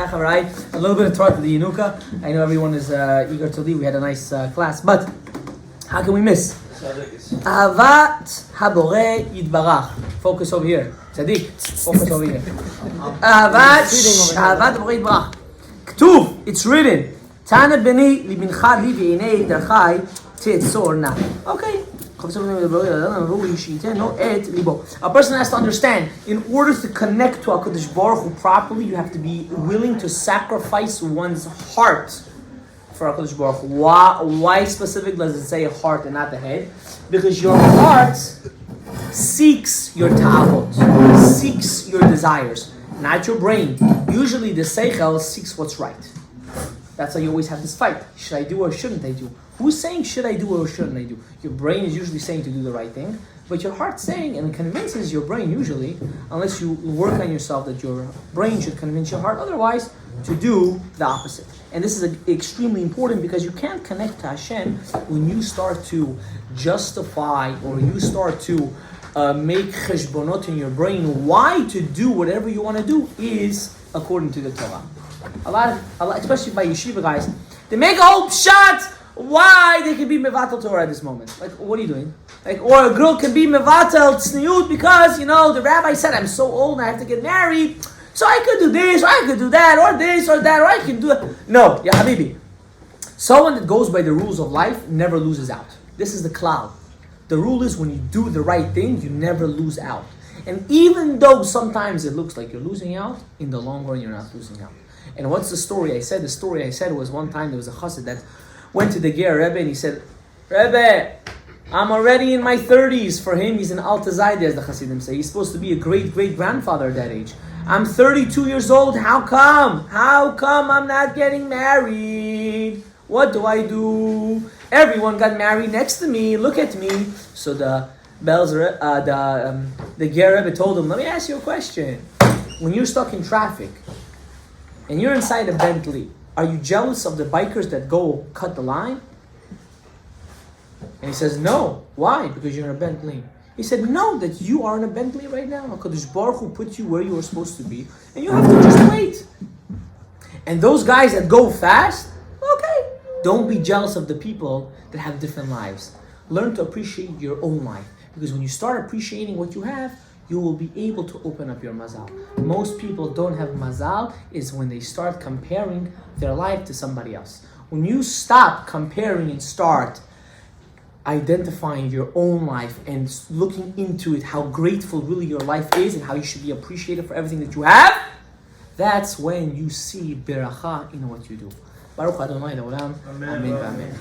A little bit of Torah to the Yanuka. I know everyone is eager to leave. We had a nice class, but how can we miss? Ahavat Habore Yitbarach. Focus over here. Tzaddik, focus over here. Ahavat Habore Yitbarach. Ktuv, it's written. Tana beni libincha li v'inei derchai tetzor na. Okay. A person has to understand, in order to connect to HaKadosh Baruch Hu properly, you have to be willing to sacrifice one's heart for HaKadosh Baruch Hu. Why specifically does it say heart and not the head? Because your heart seeks your ta'avot, seeks your desires, not your brain. Usually the seichel seeks what's right. That's why you always have this fight. Should I do or shouldn't I do? Who's saying should I do or shouldn't I do? Your brain is usually saying to do the right thing, but your heart's saying, and convinces your brain usually, unless you work on yourself, that your brain should convince your heart otherwise, to do the opposite. And this is extremely important because you can't connect to Hashem when you start to justify or you start to make cheshbonot in your brain. Why to do whatever you want to do is according to the Torah. A lot, especially by yeshiva guys, they make a whole shot why they can be mevatel Torah at this moment. Like, what are you doing? Like, or a girl can be mevatel tzniut because, the rabbi said, I'm so old and I have to get married, so I could do this, or I could do that, or this, or that, or I can do that. No, ya habibi. Someone that goes by the rules of life never loses out. This is the cloud. The rule is when you do the right thing, you never lose out. And even though sometimes it looks like you're losing out, in the long run, you're not losing out. And what's the story I said? The story I said was one time there was a chassid that went to the Ger Rebbe and he said, Rebbe, I'm already in my 30s. For him, he's an Alta Zaidi, as the Hasidim say. He's supposed to be a great-great-grandfather at that age. I'm 32 years old. How come? How come I'm not getting married? What do I do? Everyone got married next to me. Look at me. So the Ger Rebbe told him, let me ask you a question. When you're stuck in traffic and you're inside a Bentley, are you jealous of the bikers that go cut the line? And he says, no. Why? Because you're in a Bentley. He said, no, that you are in a Bentley right now. HaKadosh Baruch Hu put you where you were supposed to be, and you have to just wait. And those guys that go fast, okay. Don't be jealous of the people that have different lives. Learn to appreciate your own life. Because when you start appreciating what you have, you will be able to open up your mazal. Most people don't have mazal is when they start comparing their life to somebody else. When you stop comparing and start identifying your own life and looking into it, how grateful really your life is and how you should be appreciated for everything that you have, that's when you see beracha in what you do. Baruch Adonai Le'olam. Amen. Amen.